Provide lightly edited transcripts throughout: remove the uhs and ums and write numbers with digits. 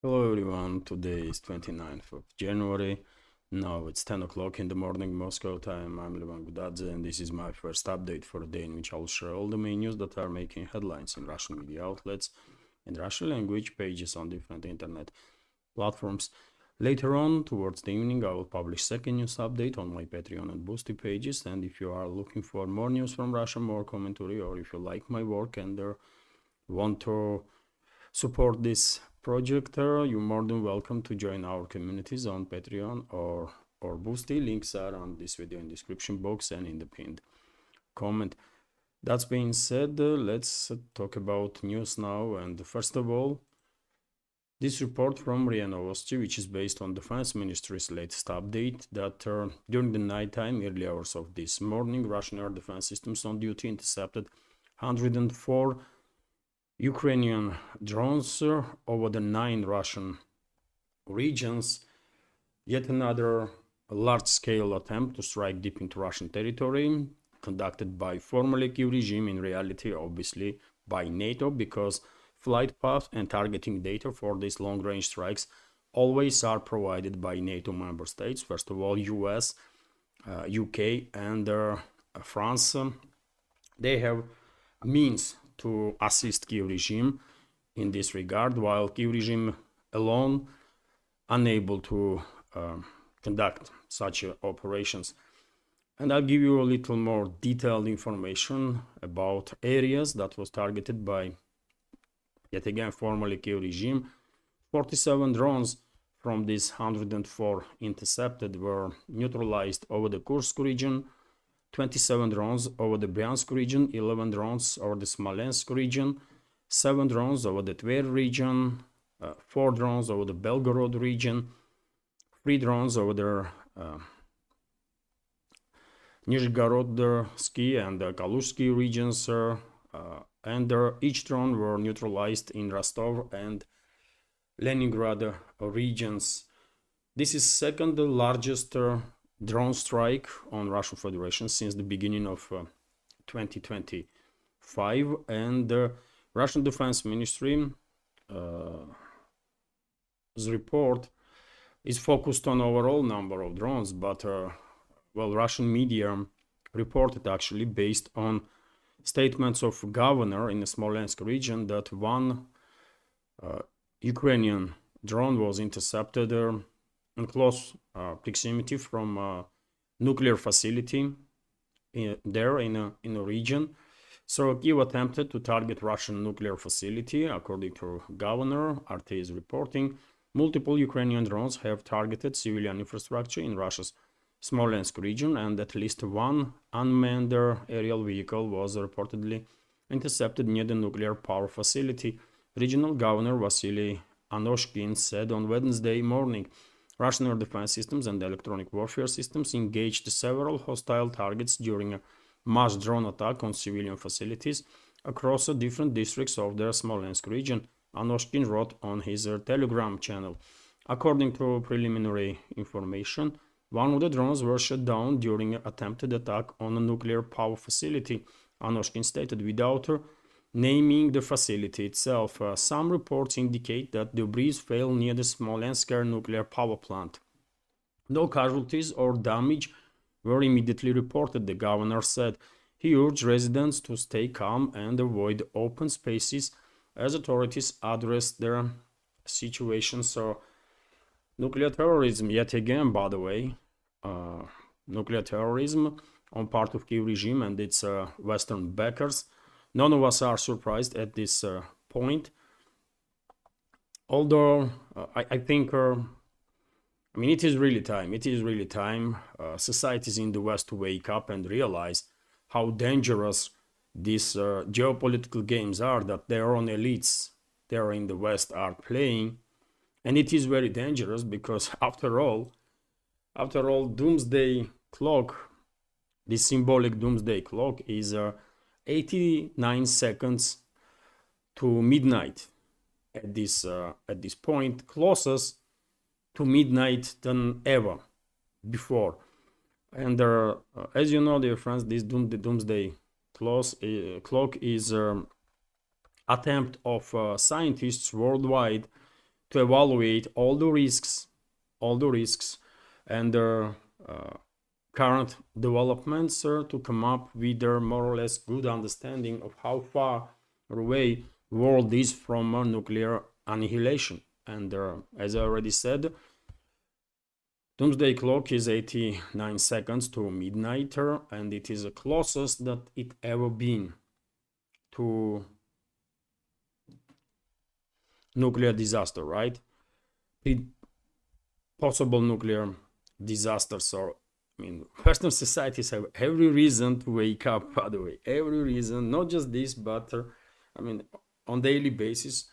Hello everyone, today is 29th of January. Now it's 10 o'clock in the morning Moscow time. I'm Levan Gudadze and this is my first update for a day in which I'll share all the main news that are making headlines in Russian media outlets and Russian language pages on different internet platforms. Later on, towards the evening, I will publish second news update on my Patreon and Boosty pages, and if you are looking for more news from Russia, more commentary, or if you like my work and want to support this project, you're more than welcome to join our communities on Patreon or Boosty. Links are on this video in description box and in the pinned comment. That being said, let's talk about news now. And first of all, this report from RIA Novosti, which is based on Defense Ministry's latest update, that during the nighttime, early hours of this morning, Russian air defense systems on duty intercepted 104 Ukrainian drones over the 9 Russian regions. Yet another large-scale attempt to strike deep into Russian territory, conducted by formerly Kiev regime, in reality obviously by NATO, because flight path and targeting data for these long-range strikes always are provided by NATO member states. First of all, US, UK and France. They have means to assist Kiev regime in this regard, while Kiev regime alone unable to conduct such operations. And I'll give you a little more detailed information about areas that was targeted by, yet again, formerly Kiev regime. 47 drones from these 104 intercepted were neutralized over the Kursk region, 27 drones over the Bryansk region, 11 drones over the Smolensk region, 7 drones over the Tver region, 4 drones over the Belgorod region, 3 drones over the Nizhgorodsky and Kalushsky regions, and each drone were neutralized in Rostov and Leningrad regions. This is second largest drone strike on Russian Federation since the beginning of 2025, and the Russian Defense Ministry report is focused on overall number of drones, but well, Russian media reported actually based on statements of governor in the Smolensk region that one Ukrainian drone was intercepted in close proximity from a nuclear facility there in a region. So Kiev attempted to target Russian nuclear facility. According to governor, RT is reporting, multiple Ukrainian drones have targeted civilian infrastructure in Russia's Smolensk region, and at least one unmanned aerial vehicle was reportedly intercepted near the nuclear power facility. Regional Governor Vasily Anoshkin said on Wednesday morning, Russian air defense systems and electronic warfare systems engaged several hostile targets during a mass drone attack on civilian facilities across different districts of the Smolensk region, Anoshkin wrote on his Telegram channel. According to preliminary information, one of the drones were shot down during an attempted attack on a nuclear power facility, Anoshkin stated, without naming the facility itself. Some reports indicate that debris fell near the Smolensk nuclear power plant. No casualties or damage were immediately reported, the governor said. He urged residents to stay calm and avoid open spaces as authorities address their situation. So, nuclear terrorism, yet again, by the way, nuclear terrorism on part of Kiev regime and its Western backers. None of us are surprised at this point. Although I think, I mean, it is really time. It is really time societies in the West to wake up and realize how dangerous these geopolitical games are that their own elites there in the West are playing. And it is very dangerous because after all, doomsday clock, this symbolic doomsday clock is 89 seconds to midnight at this point, closest to midnight than ever before. And as you know, dear friends, this doomsday clock is attempt of scientists worldwide to evaluate all the risks and current developments to come up with a more or less good understanding of how far away the world is from nuclear annihilation. And as I already said, doomsday clock is 89 seconds to midnight, and it is the closest that it ever been to nuclear disaster, right? Possible nuclear disasters, or I mean, Western societies have every reason to wake up, by the way, every reason, not just this, but I mean, on daily basis.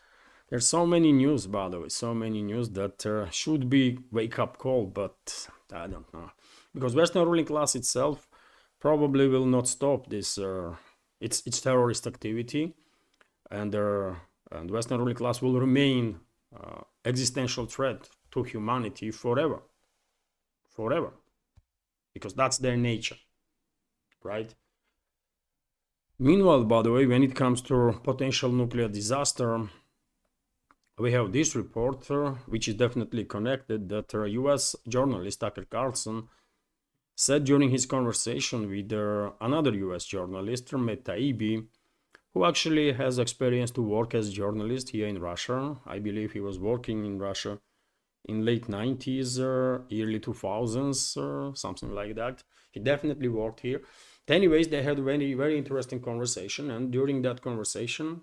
There's so many news, by the way, so many news that should be wake-up call, but I don't know. Because Western ruling class itself probably will not stop this, its terrorist activity, and Western ruling class will remain existential threat to humanity forever. Forever. Because that's their nature, right? Meanwhile, by the way, when it comes to potential nuclear disaster, we have this report, which is definitely connected, that US journalist Tucker Carlson said during his conversation with another US journalist, Matt Taibbi, who actually has experience to work as a journalist here in Russia. I believe he was working in Russia in late 90s, early 2000s, something like that. He definitely worked here. Anyways, they had a very, very interesting conversation, and during that conversation,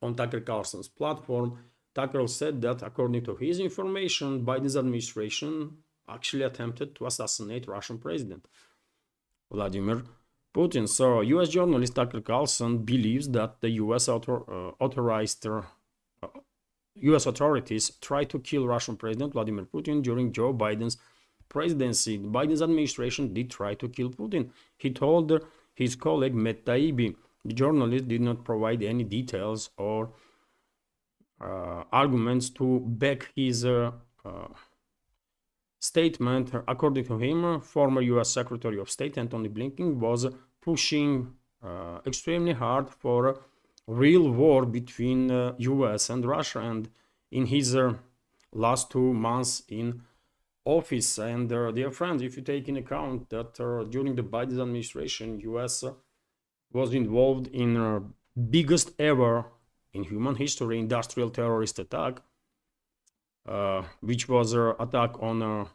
on Tucker Carlson's platform, Tucker said that according to his information, Biden's administration actually attempted to assassinate Russian President Vladimir Putin. So US journalist Tucker Carlson believes that the US US authorities tried to kill Russian President Vladimir Putin during Joe Biden's presidency. Biden's administration did try to kill Putin. He told his colleague Matt Taibbi. The journalist did not provide any details or arguments to back his statement. According to him, former US Secretary of State Antony Blinken was pushing extremely hard for a real war between US and Russia, and in his last 2 months in office. And dear friends, if you take in account that during the Biden administration, US was involved in biggest ever in human history industrial terrorist attack, which was an attack on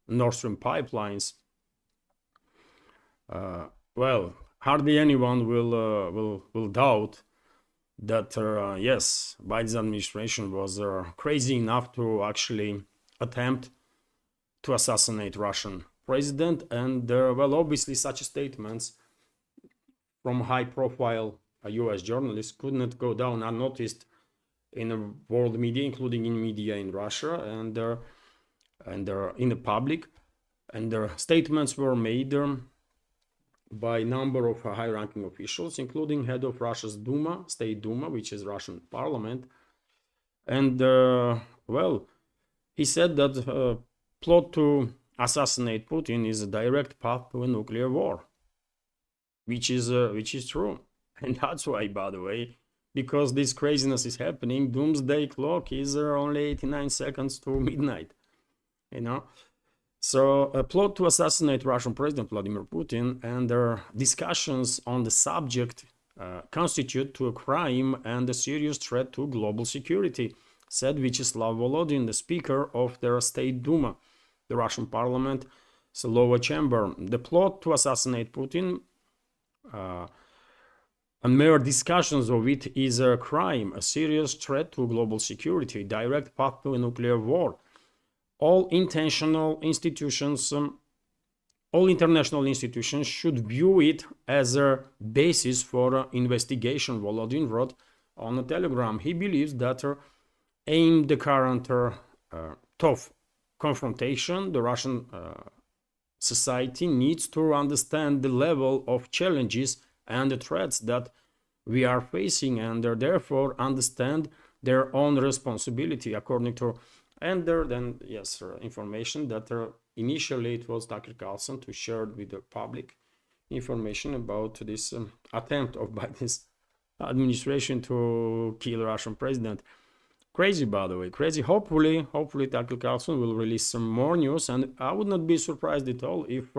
Nord Stream pipelines. Well, hardly anyone will doubt that yes, Biden's administration was crazy enough to actually attempt to assassinate Russian president, and well, obviously such statements from high-profile US journalists could not go down unnoticed in the world media, including in media in Russia and in the public. And their statements were made by a number of high-ranking officials, including head of Russia's Duma, State Duma, which is Russian parliament. And well, he said that plot to assassinate Putin is a direct path to a nuclear war. Which is true. And that's why, by the way, because this craziness is happening, doomsday clock is only 89 seconds to midnight, you know. So a plot to assassinate Russian President Vladimir Putin and their discussions on the subject constitute to a crime and a serious threat to global security, said Vyacheslav Volodin, the speaker of their State Duma, the Russian parliament, the lower chamber. The plot to assassinate Putin and mere discussions of it is a crime, a serious threat to global security, direct path to a nuclear war. All international institutions should view it as a basis for investigation, Volodin wrote on a telegram. He believes that aimed the current tough confrontation, the Russian society needs to understand the level of challenges and the threats that we are facing, and therefore understand their own responsibility according to, and then yes, information that initially it was Tucker Carlson to share with the public information about this attempt of Biden's administration to kill Russian president. Crazy, by the way, crazy. Hopefully Tucker Carlson will release some more news, and I would not be surprised at all if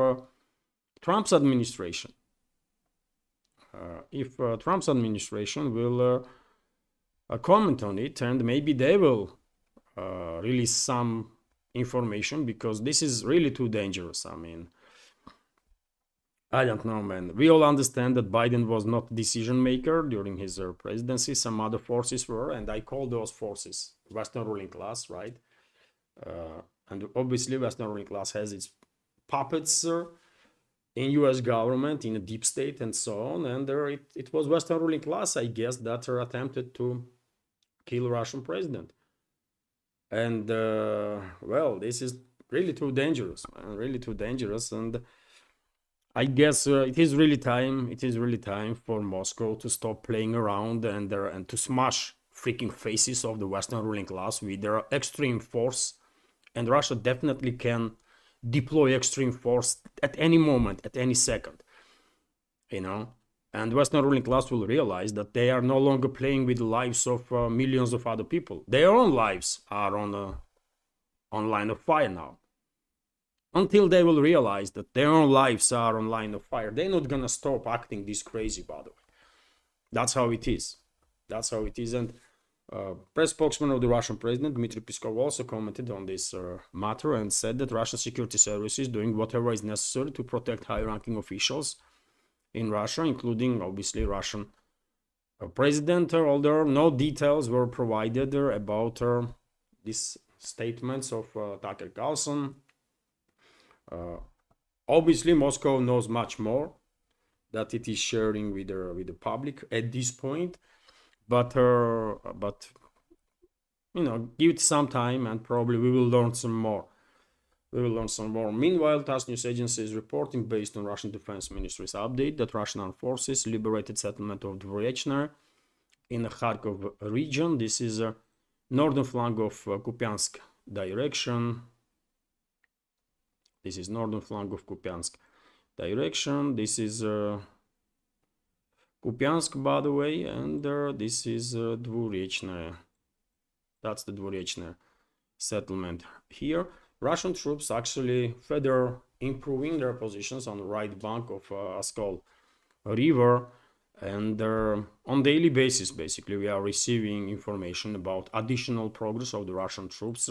Trump's administration will comment on it, and maybe they will release some information, because this is really too dangerous. I mean, I don't know, man. We all understand that Biden was not decision maker during his presidency. Some other forces were, and I call those forces Western ruling class, right? And obviously, Western ruling class has its puppets in U.S. government, in a deep state, and so on. And it was Western ruling class, I guess, that attempted to kill Russian president. And well, this is really too dangerous, man. Really too dangerous. And I guess it is really time. It is really time for Moscow to stop playing around and to smash freaking faces of the Western ruling class with their extreme force. And Russia definitely can deploy extreme force at any moment, at any second, you know. And Western ruling class will realize that they are no longer playing with the lives of millions of other people. Their own lives are on line of fire now. Until they will realize that their own lives are on line of fire, they're not gonna stop acting this crazy, by the way. That's how it is. That's how it is. And press spokesman of the Russian president, Dmitry Peskov, also commented on this matter and said that Russian security services is doing whatever is necessary to protect high-ranking officials in Russia, including, obviously, Russian president. Although no details were provided about these statements of Tucker Carlson. Obviously, Moscow knows much more that it is sharing with the public at this point, but you know, give it some time, and probably we will learn some more. Meanwhile, TASS news agency is reporting, based on Russian Defense Ministry's update, that Russian armed forces liberated settlement of Dvorechner in the Kharkov region. This is a northern flank of Kupiansk direction. This is northern flank of Kupiansk direction. This is Kupiansk, by the way, and this is Dvorechner. That's the Dvorechner settlement here. Russian troops actually further improving their positions on the right bank of Oskol River, and on daily basis, basically, we are receiving information about additional progress of the Russian troops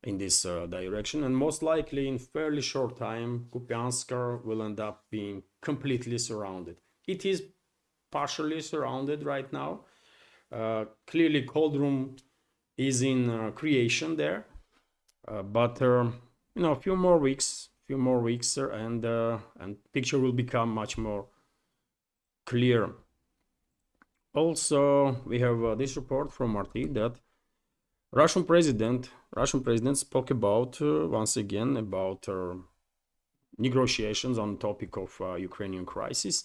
in this direction, and most likely in fairly short time, Kupiansk will end up being completely surrounded. It is partially surrounded right now. Clearly, cold room is in creation there, but you know, a few more weeks, and picture will become much more clear. Also, we have this report from RT that Russian president spoke about once again about negotiations on the topic of Ukrainian crisis,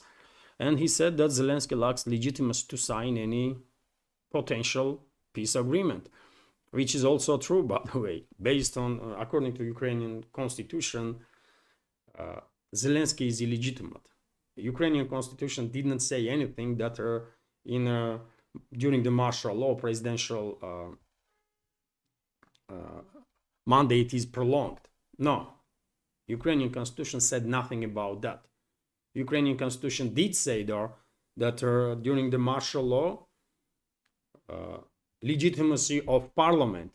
and he said that Zelensky lacks legitimacy to sign any potential peace agreement, which is also true, by the way. Based on according to Ukrainian constitution, Zelensky is illegitimate. The Ukrainian constitution didn't say anything that during the martial law presidential mandate is prolonged. No, Ukrainian constitution said nothing about that. Ukrainian constitution did say though that during the martial law, legitimacy of parliament,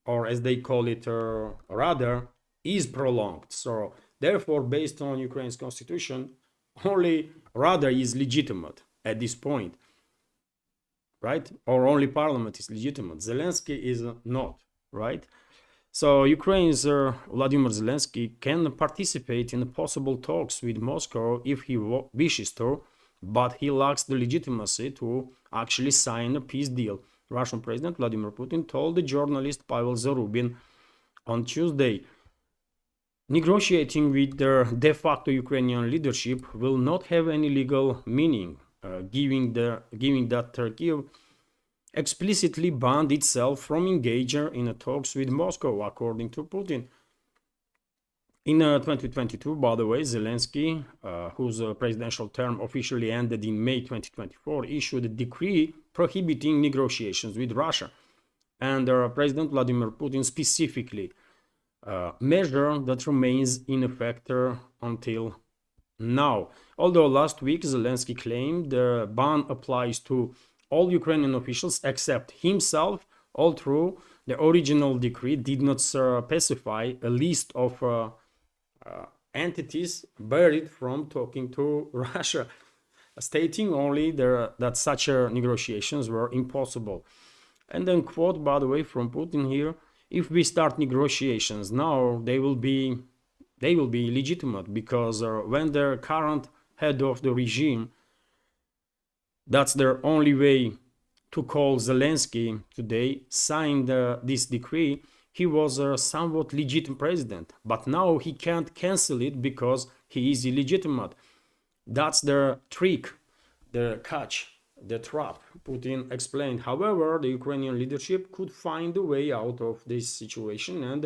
or as they call it rather, is prolonged. So therefore, based on Ukraine's constitution, only Rada is legitimate at this point, right? Or only parliament is legitimate. Zelensky is not, right? So Ukraine's Vladimir Zelensky can participate in possible talks with Moscow if he wishes to, but he lacks the legitimacy to actually sign a peace deal. Russian President Vladimir Putin told the journalist Pavel Zarubin on Tuesday, negotiating with the de facto Ukrainian leadership will not have any legal meaning, giving that Turkey explicitly banned itself from engaging in talks with Moscow, according to Putin. In 2022, by the way, Zelensky, whose presidential term officially ended in May 2024, issued a decree prohibiting negotiations with Russia. and President Vladimir Putin specifically measure that remains in effect until now. Although last week Zelensky claimed the ban applies to all Ukrainian officials except himself, although the original decree did not specify a list of entities barred from talking to Russia, stating only that such negotiations were impossible. And then quote, by the way, from Putin here: if we start negotiations now, they will be legitimate, because when the current head of the regime, that's their only way to call Zelensky today, signed this decree, he was a somewhat legitimate president. But now he can't cancel it because he is illegitimate. That's the trick, the catch, the trap, Putin explained. However, the Ukrainian leadership could find a way out of this situation and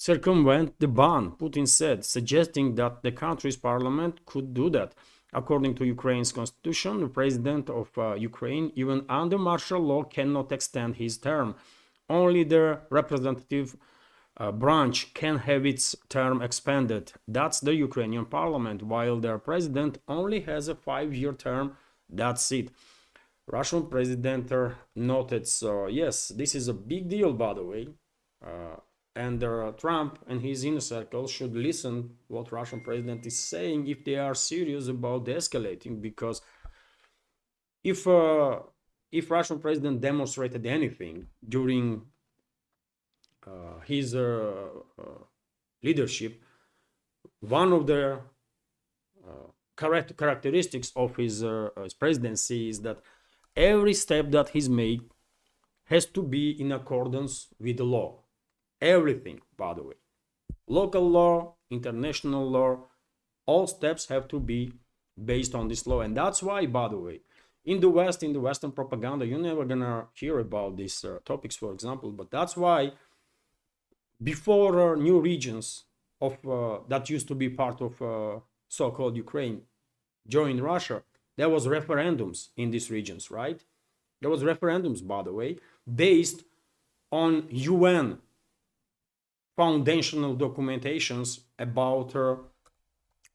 circumvent the ban, Putin said, suggesting that the country's parliament could do that. According to Ukraine's constitution, the president of Ukraine, even under martial law, cannot extend his term. Only the representative branch can have its term expanded. That's the Ukrainian parliament, while their president only has a 5-year term. That's it. Russian president noted. So yes, this is a big deal, by the way. And Trump and his inner circle should listen what Russian president is saying if they are serious about de-escalating, because if Russian president demonstrated anything during his leadership, one of the characteristics of his presidency is that every step that he's made has to be in accordance with the law. Everything, by the way, local law, international law, all steps have to be based on this law. And that's why, by the way, in the West, in the Western propaganda, you're never gonna hear about these topics, for example. But that's why before new regions of that used to be part of so-called Ukraine joined Russia, there was referendums in these regions, right? There was referendums, by the way, based on UN foundational documentations about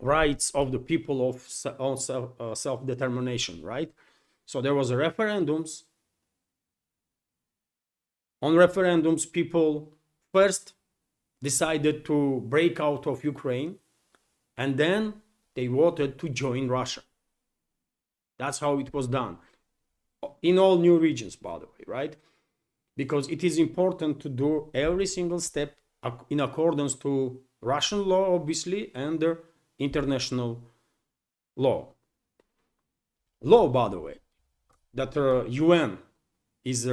rights of the people of self-determination, right? So there was a referendums. On referendums, people first decided to break out of Ukraine, and then they voted to join Russia. That's how it was done in all new regions, by the way, right? Because it is important to do every single step in accordance to Russian law, obviously, and the international law. Law, by the way, that UN is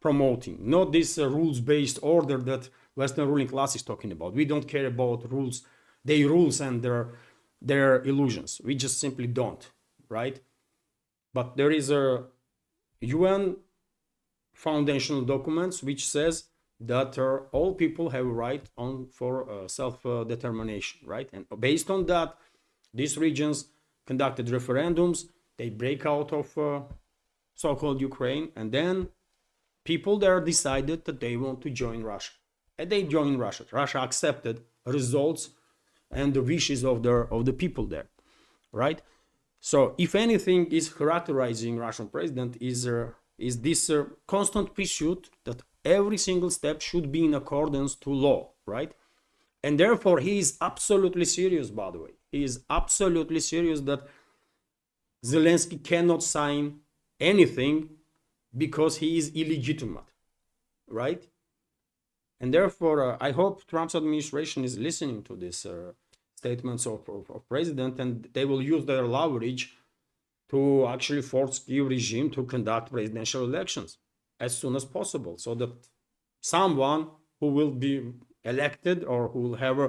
promoting, not this rules-based order that Western ruling class is talking about. We don't care about rules, their rules and their illusions. We just simply don't, right? But there is a UN foundational documents which says that all people have a right for self-determination, right? And based on that, these regions conducted referendums. They break out of so-called Ukraine, and then people there decided that they want to join Russia, and they joined Russia. Russia accepted results and the wishes of the people there, right? So if anything is characterizing Russian president is this constant pursuit that every single step should be in accordance to law, right? And therefore he is absolutely serious, by the way. He is absolutely serious that Zelensky cannot sign anything because he is illegitimate, right? And therefore I hope Trump's administration is listening to these statements of president, and they will use their leverage to actually force Kyiv regime to conduct presidential elections as soon as possible, so that someone who will be elected or who will have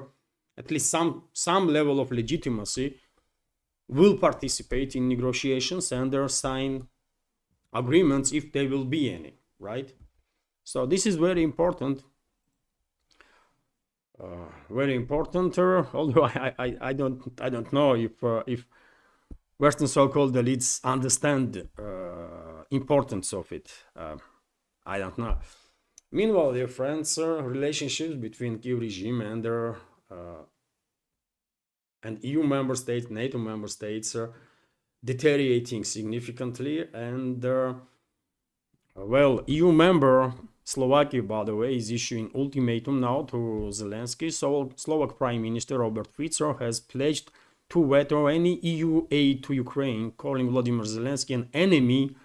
at least some level of legitimacy will participate in negotiations and sign agreements if there will be any, right? So this is very important. Very important. Although I don't know if Western so-called elites understand importance of it. I don't know. Meanwhile, dear friends, relationships between Kiev regime and their and EU member states, NATO member states, are deteriorating significantly. And well, EU member Slovakia, by the way, is issuing ultimatum now to Zelensky. So Slovak Prime Minister Robert Fico has pledged to veto any EU aid to Ukraine, calling Vladimir Zelensky an enemy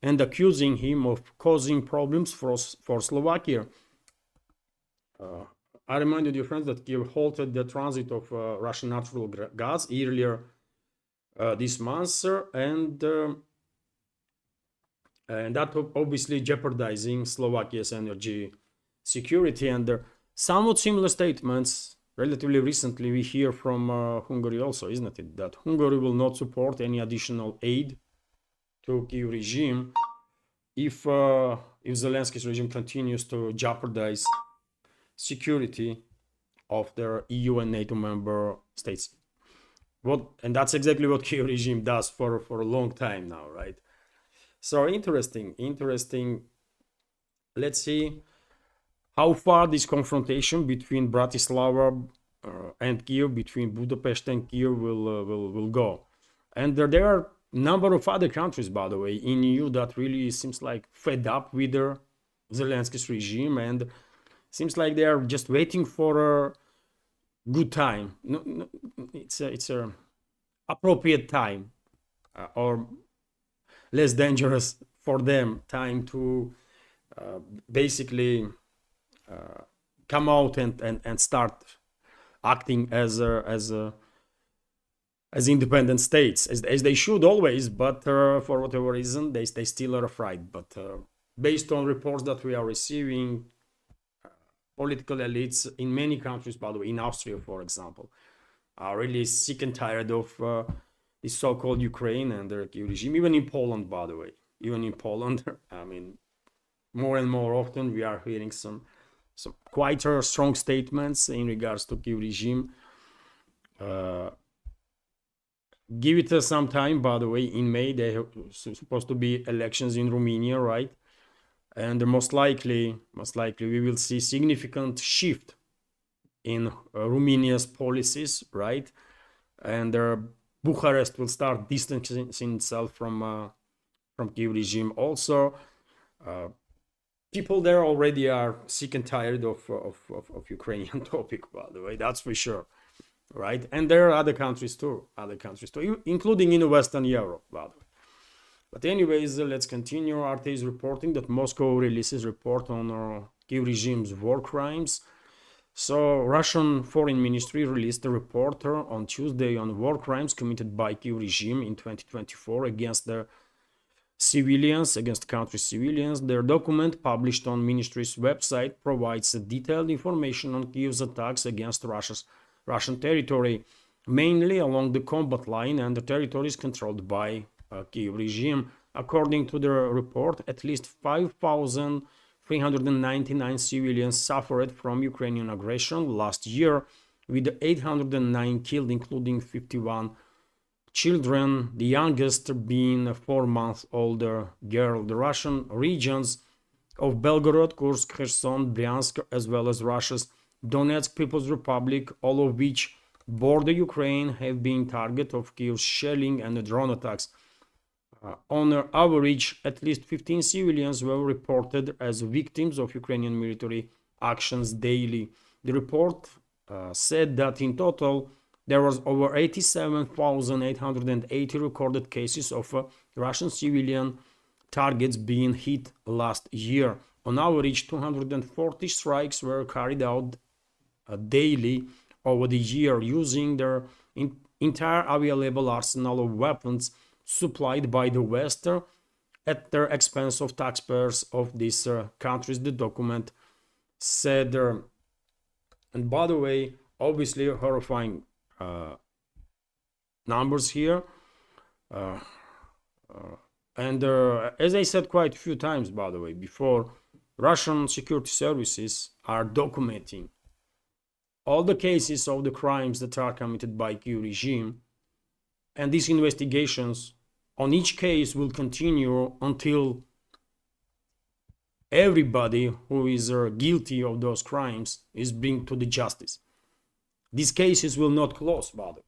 and accusing him of causing problems for Slovakia. I reminded you, friends, that Kiev halted the transit of Russian natural gas earlier this month, and that obviously jeopardizing Slovakia's energy security. And somewhat similar statements relatively recently we hear from Hungary also, isn't it? That Hungary will not support any additional aid to Kiev regime if Zelensky's regime continues to jeopardize security of their EU and NATO member states. And that's exactly what Kiev regime does for a long time now, right? So interesting. Let's see how far this confrontation between Bratislava and Kiev, between Budapest and Kiev will go. And there are a number of other countries, by the way, in EU that really seems like fed up with their Zelensky's regime, and seems like they are just waiting for a good time. No, it's a appropriate time, or less dangerous for them time to basically come out and start acting as independent states, as they should always, but for whatever reason they still are afraid. But based on reports that we are receiving, political elites in many countries, by the way, in Austria, for example, are really sick and tired of the so-called Ukraine and their regime. Even in Poland, by the way, I mean, more and more often we are hearing some quite strong statements in regards to Kiev regime. Give it some time, by the way. In May, there are supposed to be elections in Romania, right? And most likely we will see significant shift in Romania's policies, right? And Bucharest will start distancing itself from Kiev regime. Also, people there already are sick and tired of Ukrainian topic, by the way. That's for sure, right? And there are other countries too, including in Western Europe, by the way. But anyways, let's continue. RT is reporting that Moscow releases report on Kiev regime's war crimes. So Russian Foreign Ministry released a report on Tuesday on war crimes committed by Kiev regime in 2024 against the civilians, against country civilians. Their document, published on ministry's website, provides detailed information on Kiev's attacks against Russian territory, mainly along the combat line and the territories controlled by Kiev regime. According to the report, at least 5,399 civilians suffered from Ukrainian aggression last year, with 809 killed, including 51 children, the youngest being a 4-month-old girl. The Russian regions of Belgorod, Kursk, Kherson, Bryansk, as well as Russia's Donetsk People's Republic, all of which border Ukraine, have been target of Kiev's shelling and drone attacks. On average, at least 15 civilians were reported as victims of Ukrainian military actions daily. The report said that in total there was over 87,880 recorded cases of Russian civilian targets being hit last year. On average, 240 strikes were carried out daily over the year, using their entire available arsenal of weapons supplied by the West at the expense of taxpayers of these countries, the document said. And by the way, obviously horrifying numbers here. And as I said quite a few times, by the way, before, Russian security services are documenting all the cases of the crimes that are committed by Kiev regime, and these investigations on each case will continue until Everybody who is guilty of those crimes is brought to the justice. These cases will not close, by the way.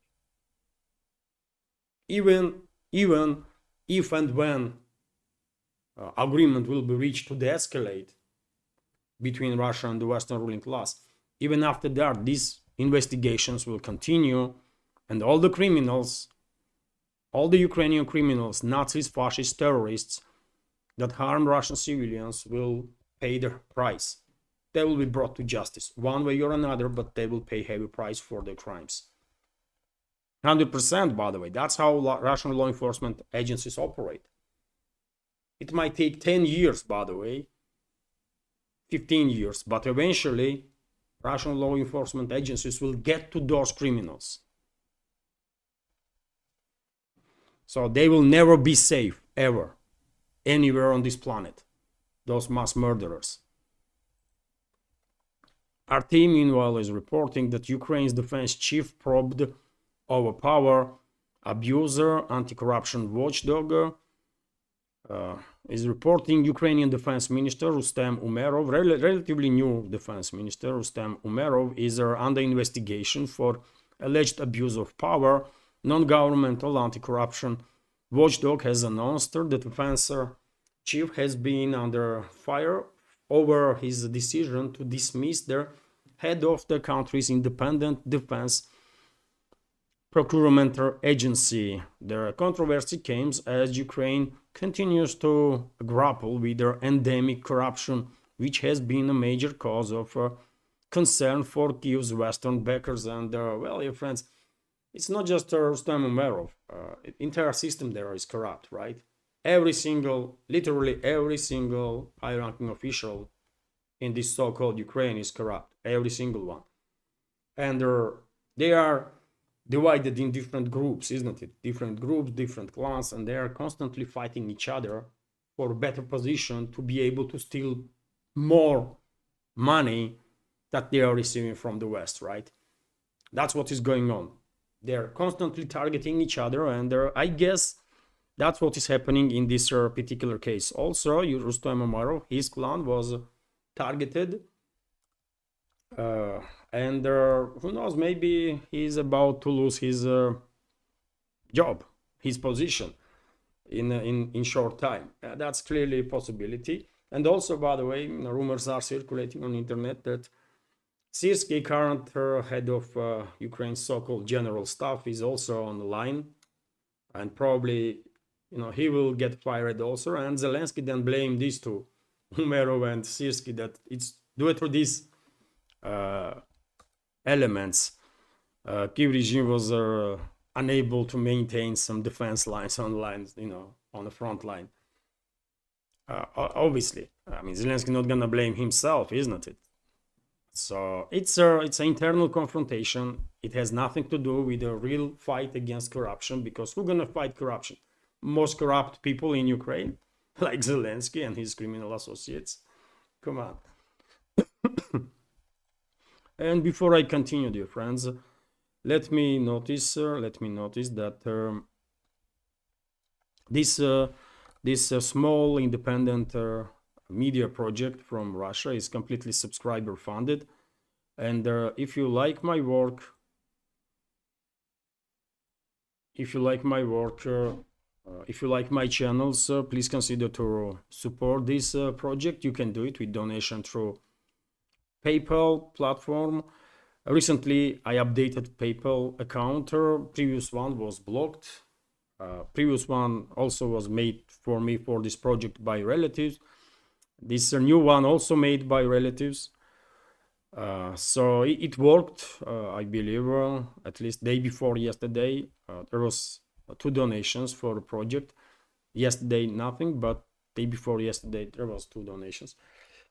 Even if and when agreement will be reached to de-escalate between Russia and the Western ruling class, even after that, these investigations will continue, and all the criminals, all the Ukrainian criminals, Nazis, fascists, terrorists that harm Russian civilians will pay the price. They will be brought to justice one way or another, but they will pay heavy price for their crimes. 100%, by the way. That's how Russian law enforcement agencies operate. It might take 10 years, by the way, 15 years, but eventually Russian law enforcement agencies will get to those criminals. So they will never be safe, ever, anywhere on this planet, those mass murderers. RT, meanwhile, is reporting that Ukraine's defense chief probed overpower abuser, anti-corruption watchdog, is reporting Ukrainian Defense Minister Rustem Umerov, relatively new Defense Minister Rustem Umerov, is under investigation for alleged abuse of power. Non-governmental anti-corruption watchdog has announced that the defense chief has been under fire over his decision to dismiss the head of the country's independent defense procurement agency. The controversy comes as Ukraine continues to grapple with their endemic corruption, which has been a major cause of concern for Kyiv's Western backers and well, your friends. It's not just Rustem Umerov. Entire system there is corrupt, right? Literally every single high-ranking official in this so-called Ukraine is corrupt. Every single one. And they are divided in different groups, isn't it? Different groups, different clans, and they are constantly fighting each other for a better position to be able to steal more money that they are receiving from the West, right? That's what is going on. They're constantly targeting each other, and I guess that's what is happening in this particular case. Also, Rustem Umerov, his clan was targeted, and who knows, maybe he's about to lose his job, his position in short time. That's clearly a possibility. And also, by the way, rumors are circulating on the internet that Syrskyi, current head of Ukraine's so-called general staff, is also on the line, and probably, he will get fired also. And Zelensky then blamed these two, Umerov and Syrskyi, that it's due to these elements. Kyiv regime was unable to maintain some defense lines on the front line. Obviously, I mean, Zelensky not gonna blame himself, isn't it? So it's an internal confrontation. It has nothing to do with a real fight against corruption, because who's gonna fight corruption? Most corrupt people in Ukraine, like Zelensky and his criminal associates. Come on. And before I continue, dear friends, let me notice that this small independent media project from Russia is completely subscriber funded, and if you like my work, if you like my channels, please consider to support this project. You can do it with donation through PayPal platform. Recently I updated PayPal account. Previous one was blocked. Previous one also was made for me for this project by relatives. This new one also made by relatives. So it worked, I believe, at least day before yesterday. There was 2 donations for the project. Yesterday nothing, but day before yesterday there was 2 donations.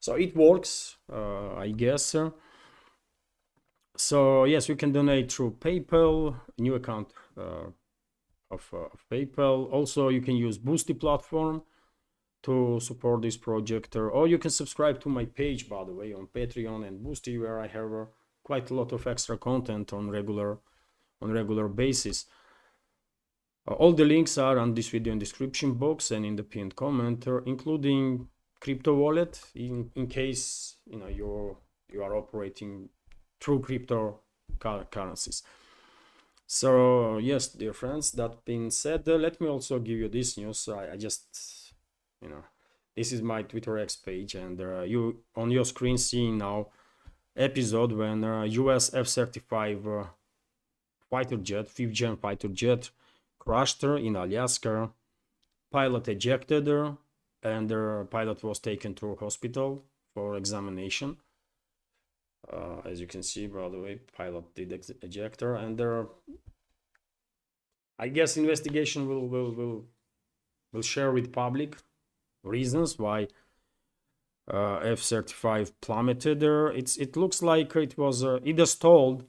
So it works, I guess. So yes, you can donate through PayPal, new account of PayPal. Also, you can use Boosty platform to support this project, or you can subscribe to my page, by the way, on Patreon and Boosty, where I have quite a lot of extra content on regular basis. All the links are on this video in description box and in the pinned comment, including crypto wallet in case you are operating through crypto currencies. So yes, dear friends, that being said, let me also give you this news. I just, this is my Twitter X page, and you on your screen seeing now episode when US F-35 fighter jet, 5th gen fighter jet, crashed in Alaska. Pilot ejected, and the pilot was taken to hospital for examination. As you can see, by the way, pilot did eject her, and I guess investigation will share with public reasons why F-35 plummeted. It looks like it was either stalled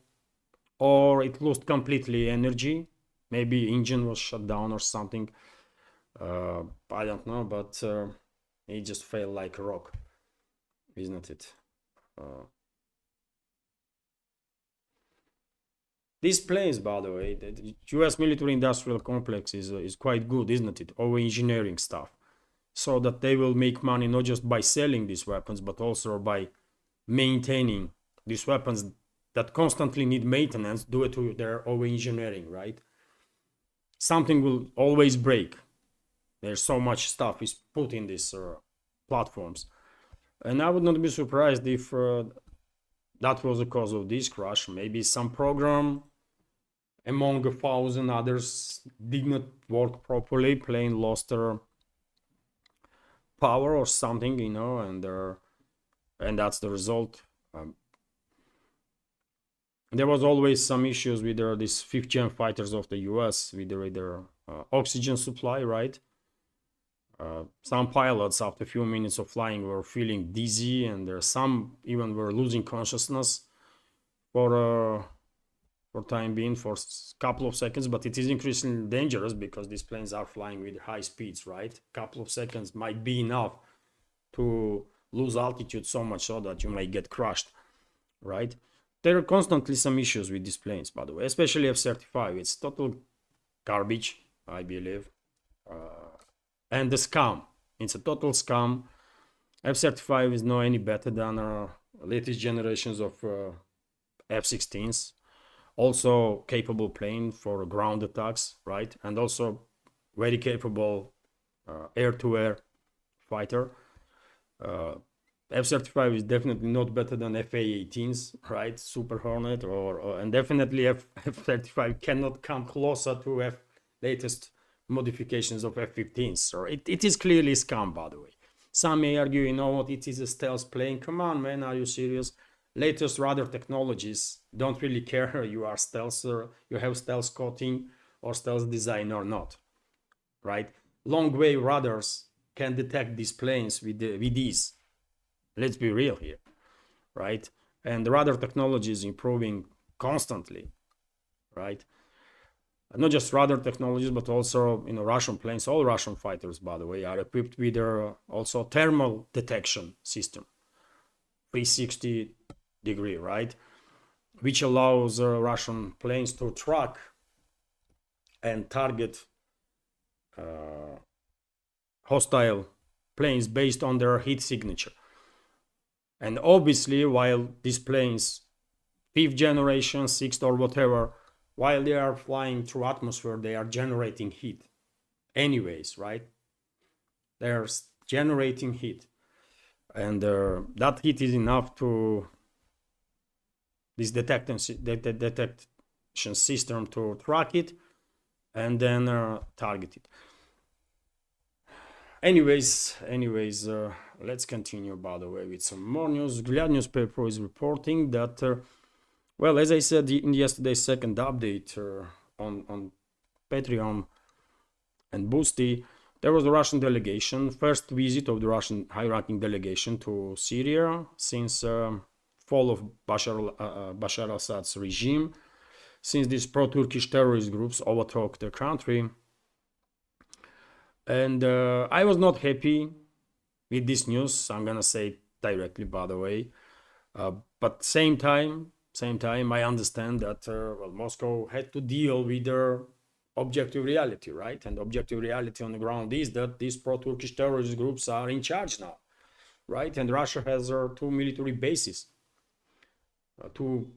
or it lost completely energy. Maybe engine was shut down or something. I don't know, but it just fell like a rock, isn't it? These planes, by the way, the US military industrial complex is quite good, isn't it? Over engineering stuff. So that they will make money not just by selling these weapons, but also by maintaining these weapons that constantly need maintenance due to their over engineering, right? Something will always break. There's so much stuff is put in these platforms. And I would not be surprised if that was the cause of this crash. Maybe some program among 1,000 others did not work properly, plane lost their power or something, and that's the result. There was always some issues with these 5th gen fighters of the US with their oxygen supply, right? Some pilots after a few minutes of flying were feeling dizzy, and some even were losing consciousness for time being, for a couple of seconds. But it is increasingly dangerous because these planes are flying with high speeds, right? A couple of seconds might be enough to lose altitude so much so that you may get crushed, right? There are constantly some issues with these planes, by the way, especially F-35. It's total garbage, I believe. And the scam. It's a total scam. F-35 is not any better than latest generations of F-16s. Also capable plane for ground attacks, right? And also very capable air-to-air fighter. F-35 is definitely not better than FA-18s, right? Super Hornet, and definitely F-35 cannot come closer to latest modifications of F-15s. So it is clearly scam, by the way. Some may argue, you know what, it is a stealth plane. Come on, man, are you serious? Latest radar technologies don't really care you are stealth, or you have stealth coating or stealth design or not, right? Long wave radars can detect these planes with these. Let's be real here, right? And the radar technology is improving constantly, right? Not just radar technologies, but also Russian planes. All Russian fighters, by the way, are equipped with their also thermal detection system, 360-degree, right? Which allows Russian planes to track and target hostile planes based on their heat signature. And obviously, while these planes, 5th generation, 6th or whatever, while they are flying through atmosphere, they are generating heat anyways, right? They're generating heat. And that heat is enough to this detection system to track it and then target it. Anyways, let's continue, by the way, with some more news. Glad newspaper is reporting that, well, as I said in yesterday's second update on Patreon and Boosty, there was a Russian delegation, first visit of the Russian high-ranking delegation to Syria since fall of Bashar al-Assad's regime, since these pro-Turkish terrorist groups overtook the country. And I was not happy with this news. I'm gonna say it directly, by the way. But same time, I understand that well, Moscow had to deal with their objective reality, right? And objective reality on the ground is that these pro-Turkish terrorist groups are in charge now. right? And Russia has two military bases, two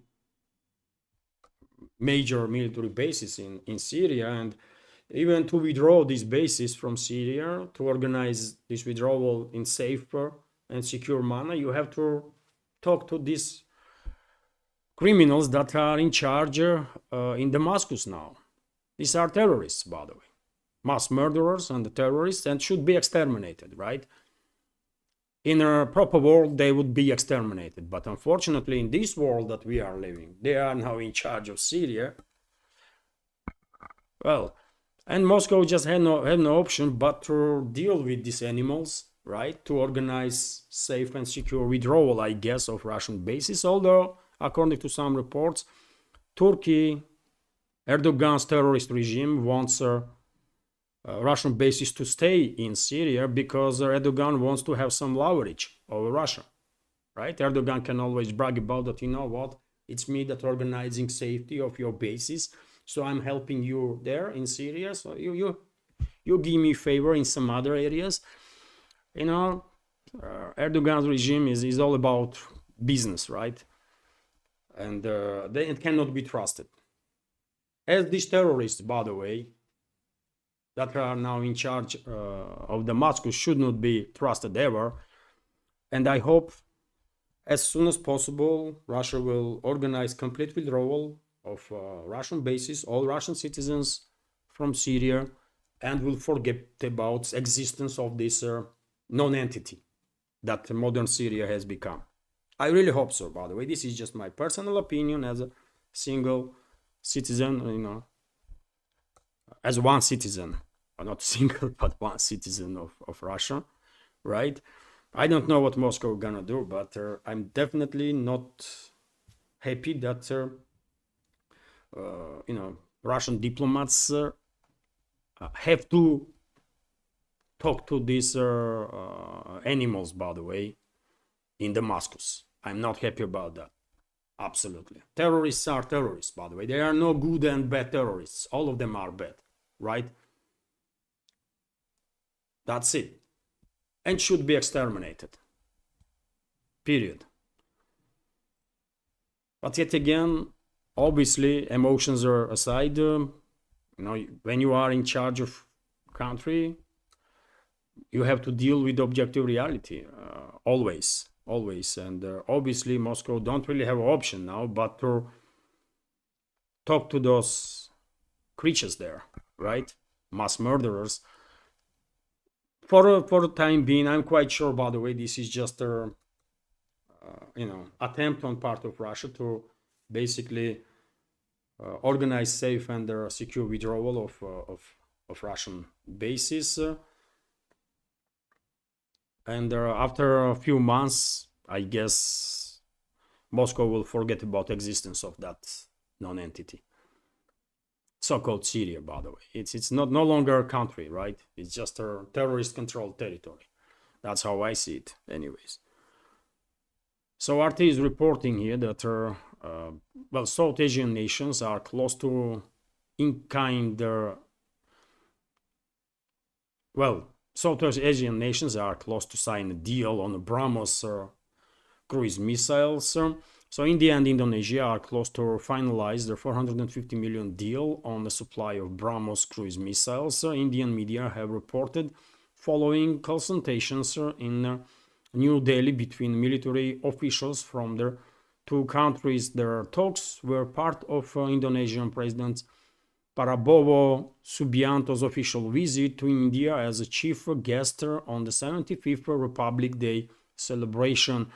major military bases in Syria, and even to withdraw these bases from Syria, to organize this withdrawal in safer and secure manner, you have to talk to these criminals that are in charge in Damascus now. These are terrorists, by the way, mass murderers and terrorists, and should be exterminated, right? In a proper world, they would be exterminated. But unfortunately, in this world that we are living, they are now in charge of Syria. Well, and Moscow just had no option but to deal with these animals, right? To organize safe and secure withdrawal, I guess, of Russian bases. Although, according to some reports, Turkey, Erdogan's terrorist regime, wants Russian bases to stay in Syria because Erdogan wants to have some leverage over Russia, right? Erdogan can always brag about that, you know what, it's me that organizing safety of your bases, so I'm helping you there in Syria, so you give me favor in some other areas. You know, Erdogan's regime is all about business, right? And it cannot be trusted. As these terrorists, by the way, that are now in charge of Damascus should not be trusted ever. And I hope as soon as possible Russia will organize complete withdrawal of Russian bases, all Russian citizens from Syria, and will forget about existence of this non-entity that modern Syria has become. I really hope so, by the way. This is just my personal opinion as a single citizen, you know, as one citizen, not single, but one citizen of Russia, right? I don't know what Moscow gonna do, but I'm definitely not happy that you know, Russian diplomats have to talk to these animals, by the way, in Damascus. I'm not happy about that. Absolutely. Terrorists are terrorists, by the way. There are no good and bad terrorists. All of them are bad, right? That's it. And should be exterminated. Period. But yet again, obviously, emotions are aside. You know, when you are in charge of country, you have to deal with objective reality, always. And obviously, Moscow don't really have an option now but to talk to those creatures there, right? Mass murderers. For the time being, I'm quite sure, by the way, this is just a you know, attempt on part of Russia to basically organize safe and secure withdrawal of Russian bases. And after a few months, I guess Moscow will forget about the existence of that non-entity. So-called Syria, by the way. It's no longer a country, right? It's just a terrorist-controlled territory. That's how I see it, anyways. So RT is reporting here that well, South Asian nations are close to in-kind well, South Asian nations are close to sign a deal on the BrahMos cruise missiles. So India and Indonesia are close to finalize their 450 million deal on the supply of BrahMos cruise missiles. Indian media have reported following consultations in New Delhi between military officials from the two countries. Their talks were part of Indonesian President Prabowo Subianto's official visit to India as a chief guest on the 75th Republic Day celebration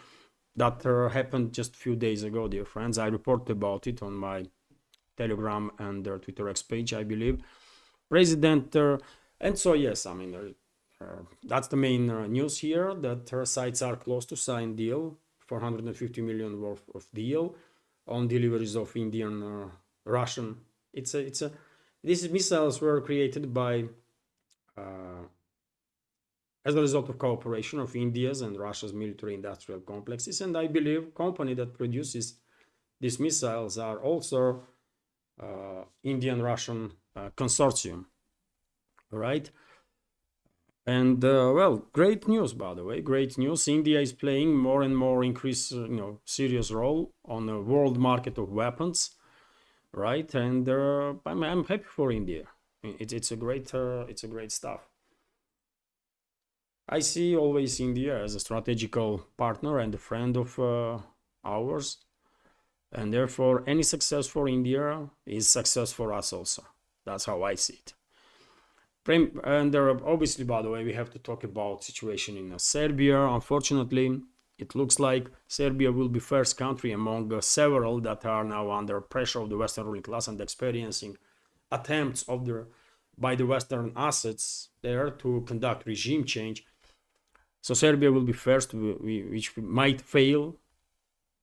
that happened just a few days ago, dear friends. I reported about it on my Telegram and Twitter X page, I believe. President, and so yes, I mean, that's the main news here, that her sides are close to sign deal, 450 million worth of deal on deliveries of Indian, Russian. These missiles were created by as a result of cooperation of India's and Russia's military industrial complexes, and I believe company that produces these missiles are also Indian-Russian consortium, right? And well, great news, by the way, great news. India is playing more and more increased, serious role on the world market of weapons, right? And I'm happy for India. It's a great stuff. I see always India as a strategical partner and a friend of ours, and therefore any success for India is success for us also. That's how I see it. And there are obviously, by the way, we have to talk about situation in Serbia. Unfortunately, it looks like Serbia will be first country among several that are now under pressure of the Western ruling class and experiencing attempts by the Western assets there to conduct regime change. So Serbia will be first, which might fail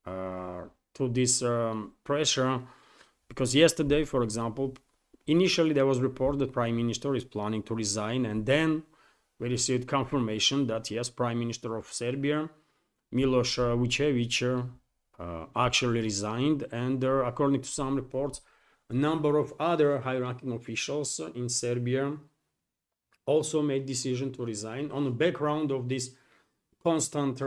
to this pressure, because yesterday, for example, initially there was report that Prime Minister is planning to resign, and then we received confirmation that yes, Prime Minister of Serbia, Miloš Vučević, actually resigned, and according to some reports, a number of other high-ranking officials in Serbia also made decision to resign on the background of this constant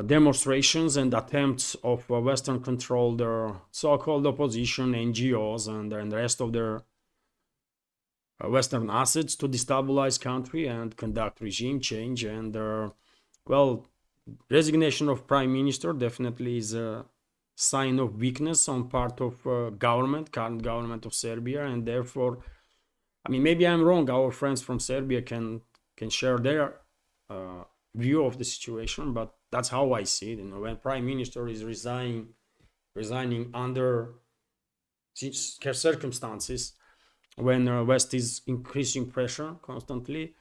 demonstrations and attempts of Western-controlled so-called opposition, NGOs, and the rest of their Western assets to destabilize country and conduct regime change. And well, resignation of Prime Minister definitely is a sign of weakness on part of current government of Serbia, and therefore, I mean, maybe I'm wrong. Our friends from Serbia can share their view of the situation, but that's how I see it. When Prime Minister is resigning under circumstances, when West is increasing pressure constantly,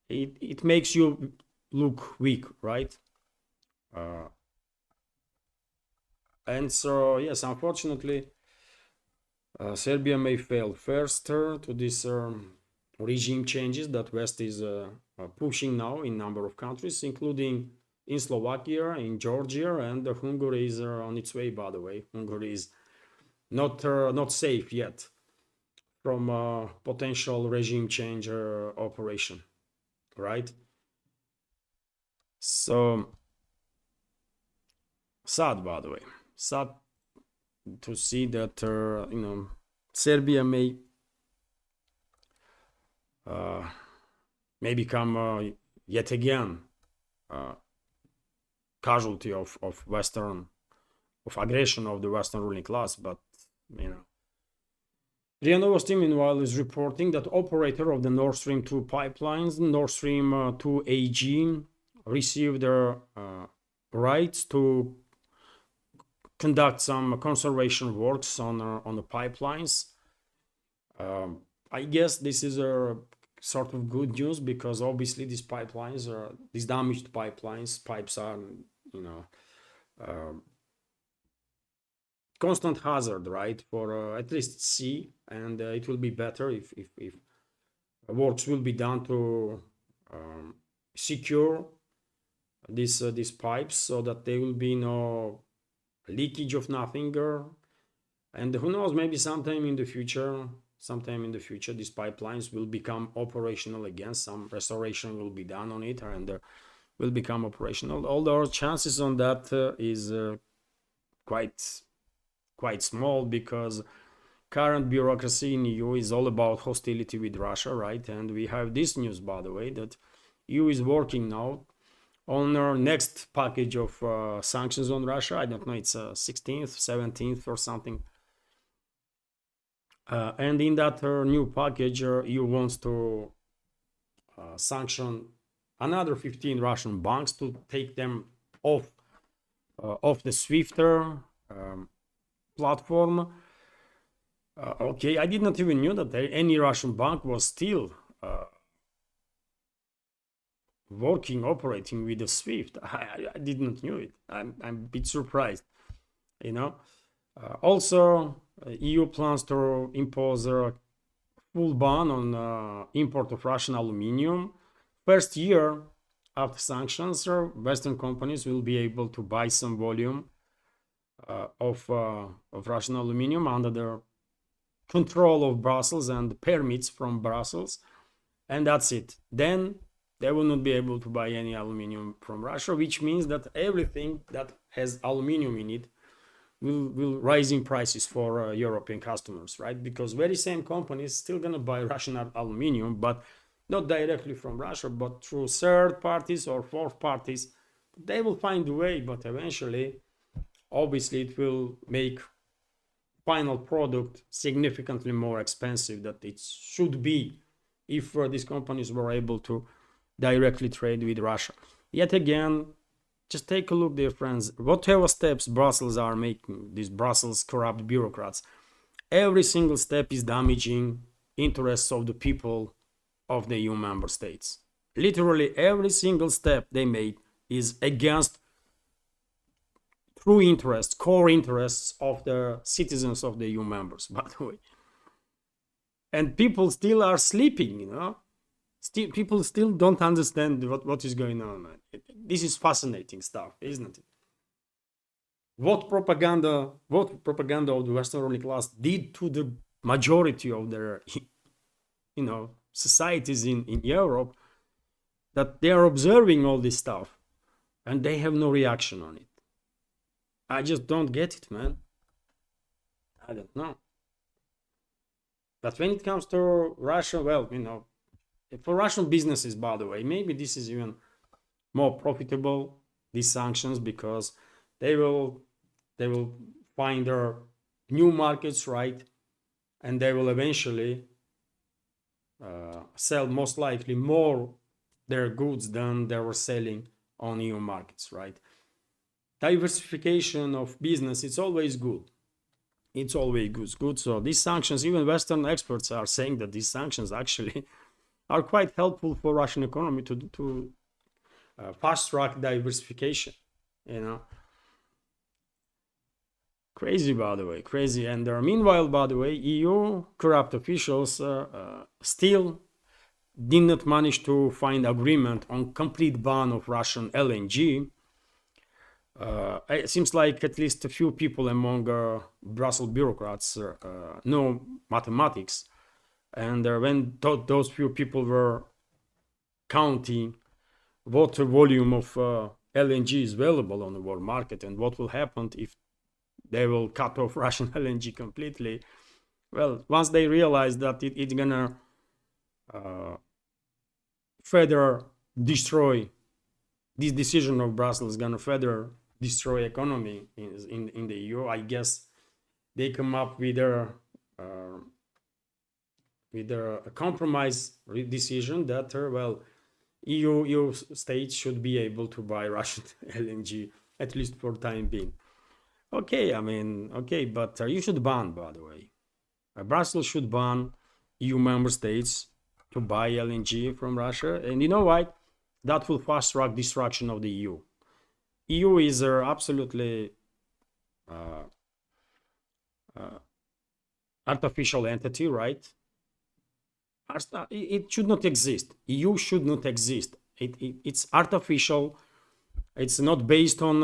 it makes you look weak, right? And so, yes, unfortunately, Serbia may fail first to this regime changes that West is pushing now in number of countries, including in Slovakia, in Georgia, and Hungary is on its way, by the way. Hungary is not safe yet from potential regime change operation, right? So, sad, by the way. Sad to see that, Serbia may become yet again casualty of aggression of the Western ruling class. But RIA Novosti, meanwhile, is reporting that operator of the Nord Stream 2 pipelines, Nord Stream 2 AG, received their rights to conduct some conservation works on the pipelines. I guess this is a sort of good news, because obviously these damaged pipes are, constant hazard, right, for at least sea, and it will be better if works will be done to secure these pipes, so that there will be no leakage of nothing, and who knows, maybe sometime in the future these pipelines will become operational again. Some restoration will be done on it, and will become operational. Although chances on that is quite small, because current bureaucracy in EU is all about hostility with Russia, right? And we have this news, by the way, that EU is working now on our next package of sanctions on Russia. I don't know, it's 16th, 17th or something. And in that new package, EU wants to sanction another 15 Russian banks to take them off the SWIFT platform. Okay, I did not even know that any Russian bank was still operating with the SWIFT. I did not know it. I'm a bit surprised, also, EU plans to impose a full ban on import of Russian aluminium. First year after sanctions, Western companies will be able to buy some volume of Russian aluminium under the control of Brussels and permits from Brussels. and that's it. Then they will not be able to buy any aluminum from Russia, which means that everything that has aluminum in it will rise in prices for European customers, right? Because very same companies still gonna buy Russian aluminum, but not directly from Russia, but through third parties or fourth parties. They will find a way, but eventually, obviously, it will make final product significantly more expensive than it should be if these companies were able to directly trade with Russia. Yet again, just take a look, dear friends. Whatever steps Brussels are making, these Brussels corrupt bureaucrats, every single step is damaging interests of the people of the EU member states. Literally every single step they made is against true interests, core interests of the citizens of the EU members, by the way. And people still are sleeping, people still don't understand what is going on. This is fascinating stuff, isn't it? What propaganda of the Western ruling class did to the majority of their societies in Europe, that they are observing all this stuff and they have no reaction on it. I just don't get it, man. I don't know. But when it comes to Russia, well, for Russian businesses, by the way, maybe this is even more profitable, these sanctions, because they will find their new markets, right? And they will eventually sell most likely more their goods than they were selling on EU markets, right? Diversification of business, it's always good. It's always good. So these sanctions, even Western experts are saying that these sanctions actually are quite helpful for Russian economy to fast track diversification. Crazy, by the way, crazy. And meanwhile, by the way, EU corrupt officials still did not manage to find agreement on complete ban of Russian LNG. It seems like at least a few people among Brussels bureaucrats know mathematics, and when those few people were counting what volume of LNG is available on the world market and what will happen if they will cut off Russian LNG completely, well, once they realize that it's gonna further destroy, this decision of Brussels is gonna further destroy economy in the EU, I guess they come up with a compromise decision that EU states should be able to buy Russian LNG, at least for time being. Okay, but you should ban, by the way. Brussels should ban EU member states to buy LNG from Russia, and you know what? That will fast track destruction of the EU. EU is absolutely artificial entity, right? It should not exist. EU should not exist. It's artificial. It's not based on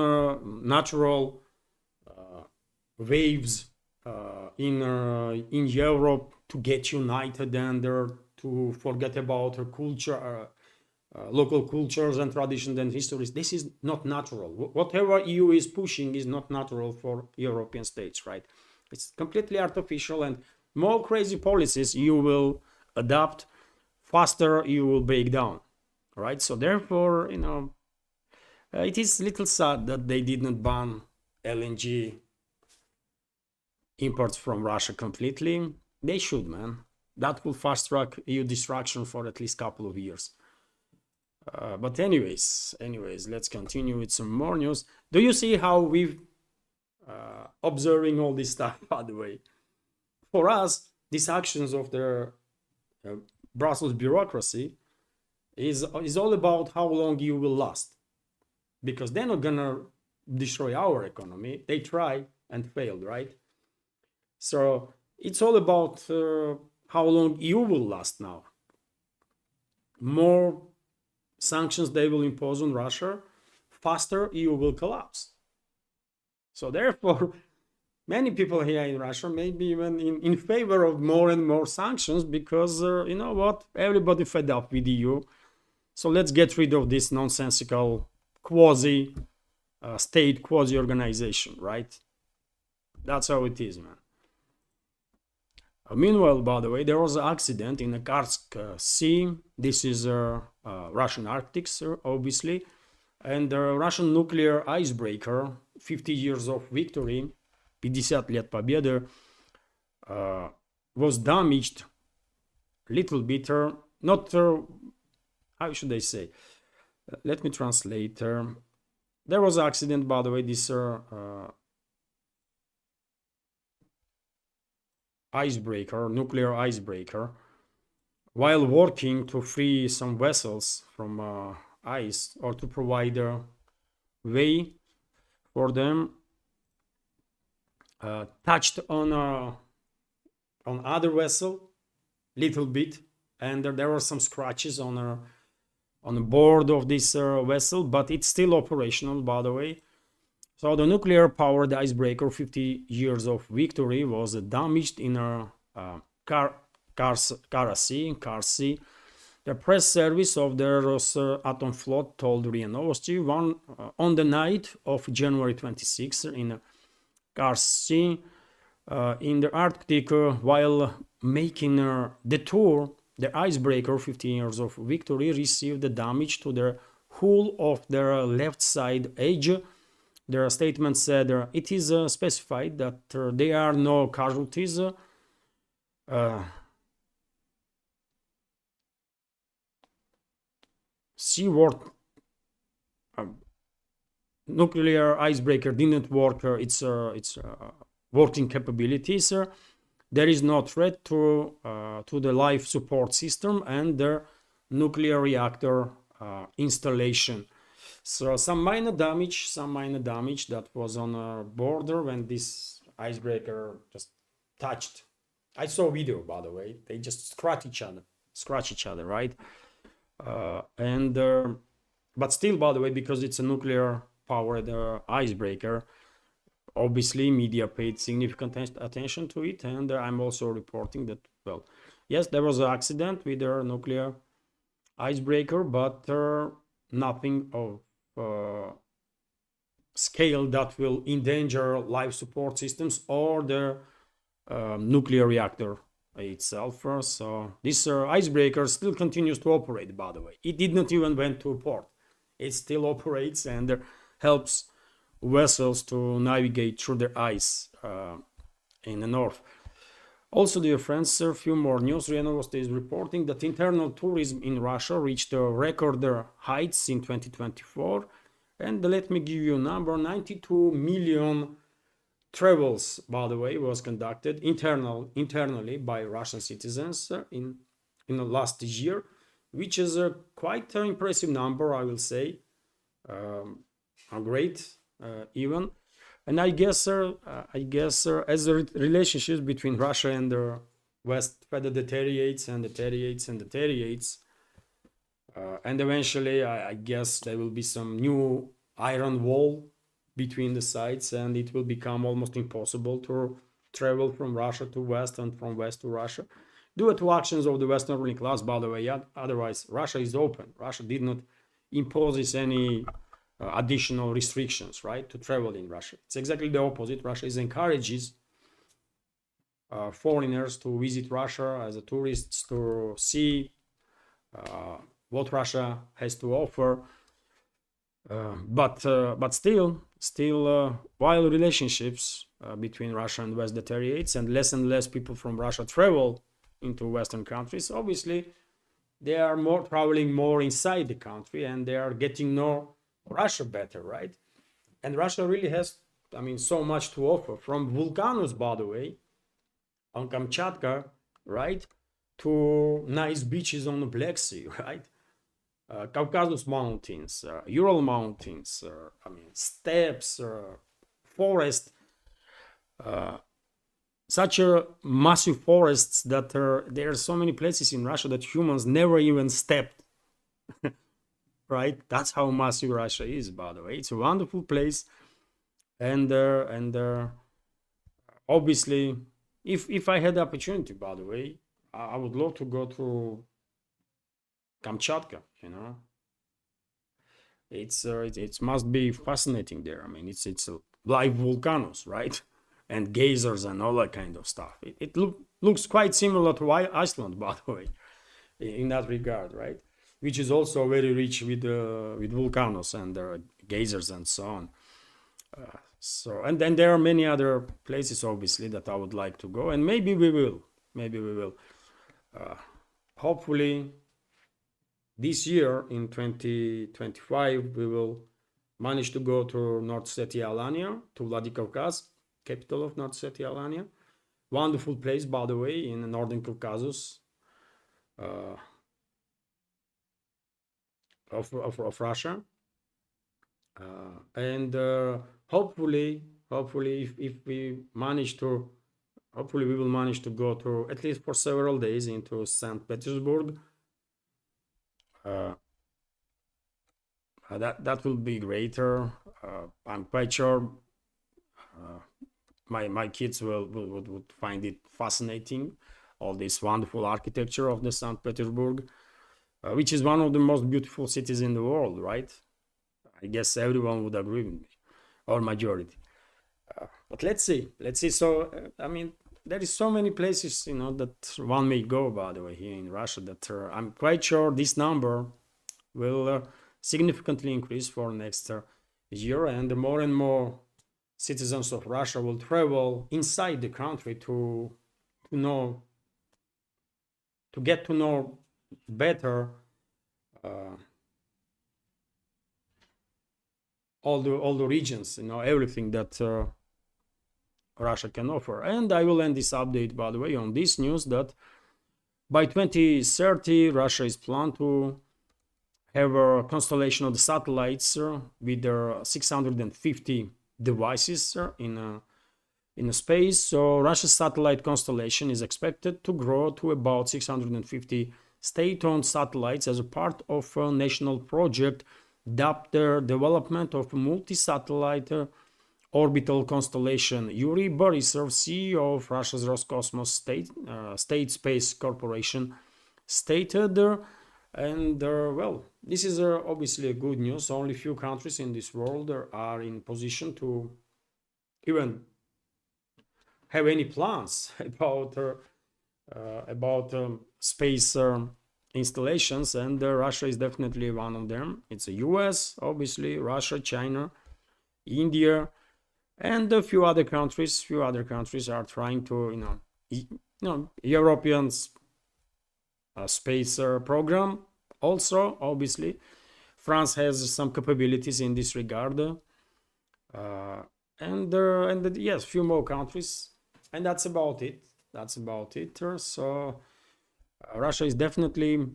natural waves in Europe to get united and to forget about our culture, local cultures and traditions and histories. This is not natural. Whatever EU is pushing is not natural for European states, right? It's completely artificial, and more crazy policies you will adopt, faster you will break down, right? So therefore, it is a little sad that they did not ban LNG imports from Russia completely. They should, man. That will fast track EU destruction for at least a couple of years. But anyways, let's continue with some more news. Do you see how we've observing all this stuff, by the way? For us, these actions of the Brussels bureaucracy is all about how long you will last, because they're not gonna destroy our economy. They tried and failed, right? So it's all about how long you will last now. More sanctions they will impose on Russia, faster EU will collapse. So therefore, many people here in Russia may be even in favor of more and more sanctions because you know what, everybody fed up with EU. So let's get rid of this nonsensical quasi state, quasi organization, right? That's how it is, man. Meanwhile, by the way, there was an accident in the Karsk Sea. This is Russian Arctic, obviously. And the Russian nuclear icebreaker, 50 years of victory, 50 лет победы, was damaged a little bit. Not, how should I say? Let me translate. There was an accident, by the way, this icebreaker, nuclear icebreaker, while working to free some vessels from ice or to provide a way for them, touched on other vessel little bit, and there were some scratches on the board of this vessel, but it's still operational, by the way. So the nuclear powered icebreaker, 50 years of victory, was damaged in a Kara Sea. The press service of the Rosatom told RIA Novosti on the night of January 26 in Kara Sea in the Arctic, while making the tour, the icebreaker, 15 years of victory, received the damage to the hull of their left side edge. Their statement said it is specified that there are no casualties. Seaward nuclear icebreaker didn't work its working capabilities. There is no threat to the life support system and the nuclear reactor installation. So some minor damage that was on a border when this icebreaker just touched. I saw a video, by the way. They just scratch each other, right? But still, by the way, because it's a nuclear powered icebreaker, obviously media paid significant attention to it, and I'm also reporting that, well, yes, there was an accident with a nuclear icebreaker, but nothing of scale that will endanger life support systems or the nuclear reactor itself. So this icebreaker still continues to operate, by the way. It did not even went to port. It still operates and helps vessels to navigate through the ice in the north. Also, dear friends, a few more news. RIA Novosti is reporting that internal tourism in Russia reached record heights in 2024. And let me give you a number, 92 million travels, by the way, was conducted internally by Russian citizens in the last year, which is a quite impressive number, I will say, great even. And I guess as the relationships between Russia and the West further deteriorates, and eventually I guess there will be some new iron wall between the sides, and it will become almost impossible to travel from Russia to West and from West to Russia due to actions of the Western ruling class, by the way. Otherwise, Russia is open. Russia did not impose any additional restrictions, right, to travel in Russia. It's exactly the opposite. Russia encourages foreigners to visit Russia as tourists to see what Russia has to offer. But still, while relationships between Russia and West deteriorates and less people from Russia travel into Western countries, obviously they are traveling more inside the country, and they are getting know Russia better, right? And Russia really has, so much to offer, from volcanoes, by the way, on Kamchatka, right, to nice beaches on the Black Sea, right? Caucasus Mountains, Ural Mountains, steppes, forest, such a massive forests that there are so many places in Russia that humans never even stepped. Right? That's how massive Russia is, by the way. It's a wonderful place, and obviously, if I had the opportunity, by the way, I would love to go to Kamchatka. It must be fascinating there. I mean, it's live volcanoes, right? And geysers and all that kind of stuff. It looks quite similar to Iceland, by the way, in that regard, right? Which is also very rich with volcanoes and geysers and so on. So and then there are many other places, obviously, that I would like to go, and maybe we will. Hopefully, this year in 2025 we will manage to go to North Ossetia, Alania, to Vladikavkaz, capital of North Ossetia, Alania. Wonderful place, by the way, in the northern Caucasus of Russia. And hopefully if we manage to, hopefully we will manage to go to at least for several days into St. Petersburg. That will be greater. I'm quite sure my kids would find it fascinating, all this wonderful architecture of the St. Petersburg, which is one of the most beautiful cities in the world, right? I guess everyone would agree with me, or majority. But let's see. So I mean, there is so many places, that one may go, by the way, here in Russia, that I'm quite sure this number will significantly increase for next year, and more citizens of Russia will travel inside the country to get to know better all the regions, everything that Russia can offer. And I will end this update, by the way, on this news that by 2030 Russia is planned to have a constellation of the satellites with their 650 devices in space. So Russia's satellite constellation is expected to grow to about 650 state-owned satellites as a part of a national project dubbed the development of a multi-satellite orbital constellation. Yuri Borisov, CEO of Russia's Roscosmos State Space Corporation, stated, and well, this is obviously a good news. Only few countries in this world are in position to even have any plans about space installations, and Russia is definitely one of them. It's the US, obviously, Russia, China, India, and a few other countries. Few other countries are trying to, European space program. Also, obviously, France has some capabilities in this regard, and yes, few more countries, and that's about it. So Russia is definitely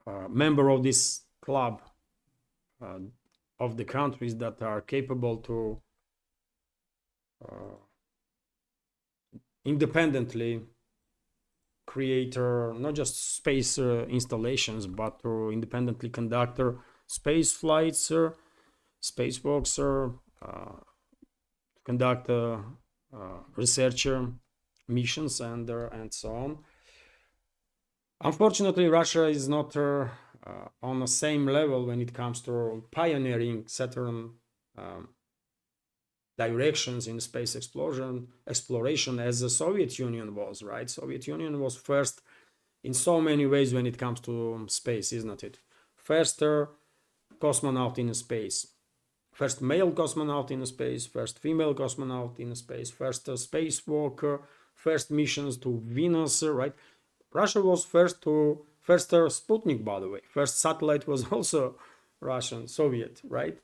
a member of this club of the countries that are capable to independently create not just space installations, but to independently conduct space flights, spacewalks, conduct research missions, and so on. Unfortunately, Russia is not on the same level when it comes to pioneering certain directions in space exploration as the Soviet Union was, right? Soviet Union was first in so many ways when it comes to space, isn't it? First cosmonaut in space, first male cosmonaut in space, first female cosmonaut in space, first spacewalk, first missions to Venus, right? Russia was first Sputnik, by the way. First satellite was also Russian, Soviet, right?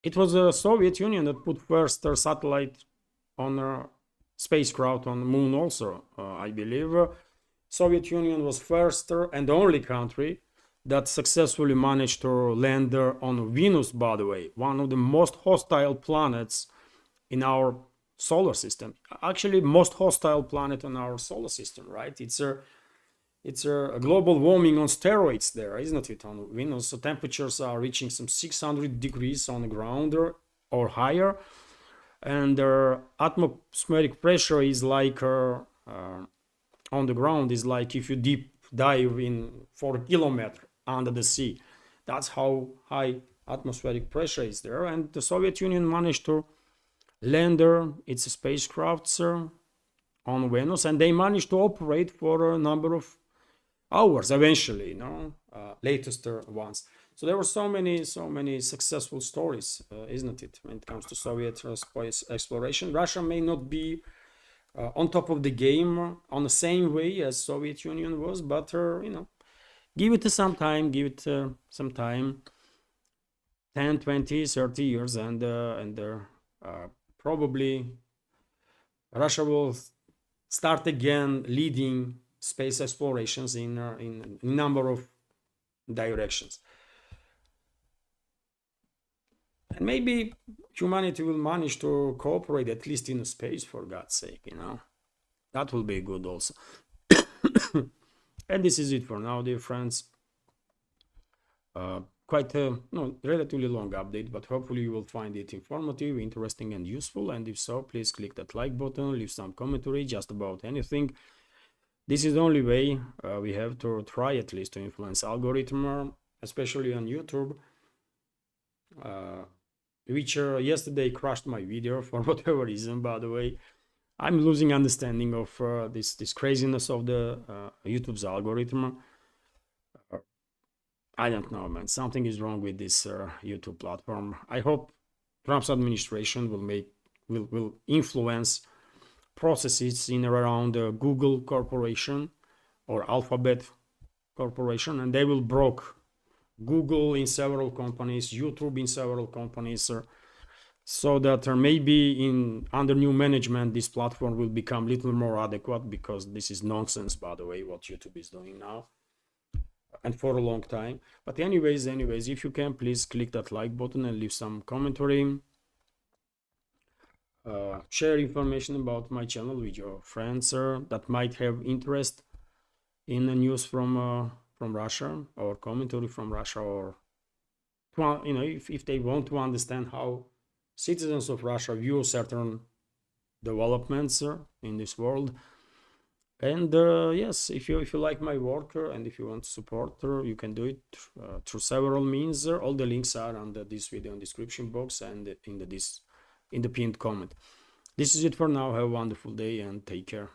It was the Soviet Union that put first satellite on a spacecraft on the moon also, I believe. Soviet Union was first and only country that successfully managed to land on Venus, by the way, one of the most hostile planets in our solar system. Actually, most hostile planet in our solar system, right? It's it's a global warming on steroids there, isn't it, on Venus? So temperatures are reaching some 600 degrees on the ground or higher, and atmospheric pressure is like on the ground is like if you deep dive in 4 kilometers under the sea. That's how high atmospheric pressure is there. And the Soviet Union managed to land its spacecrafts on Venus, and they managed to operate for a number of hours eventually, latest ones. So there were so many successful stories, isn't it, when it comes to Soviet space exploration. Russia may not be on top of the game on the same way as Soviet Union was, but give it some time, 10, 20, 30 years, and probably Russia will start again leading space explorations in a number of directions. And maybe humanity will manage to cooperate at least in space, for God's sake, That will be good also. And this is it for now, dear friends. Quite a relatively long update, but hopefully you will find it informative, interesting, and useful. And if so, please click that like button, leave some commentary just about anything. This is the only way we have to try at least to influence algorithm, especially on YouTube, which yesterday crashed my video for whatever reason. By the way, I'm losing understanding of this craziness of the YouTube's algorithm. I don't know, man. Something is wrong with this YouTube platform. I hope Trump's administration will influence processes in and around Google Corporation or Alphabet Corporation, and they will broke Google in several companies, YouTube in several companies, so that maybe under new management this platform will become a little more adequate, because this is nonsense, by the way, what YouTube is doing now and for a long time. But anyways, if you can, please click that like button and leave some commentary. Share information about my channel with your friends that might have interest in the news from Russia, or commentary from Russia, or if they want to understand how citizens of Russia view certain developments in this world. And yes, if you like my work and if you want to support, you can do it through several means. All the links are under this video in description box and in the pinned comment. This is it for now. Have a wonderful day and take care.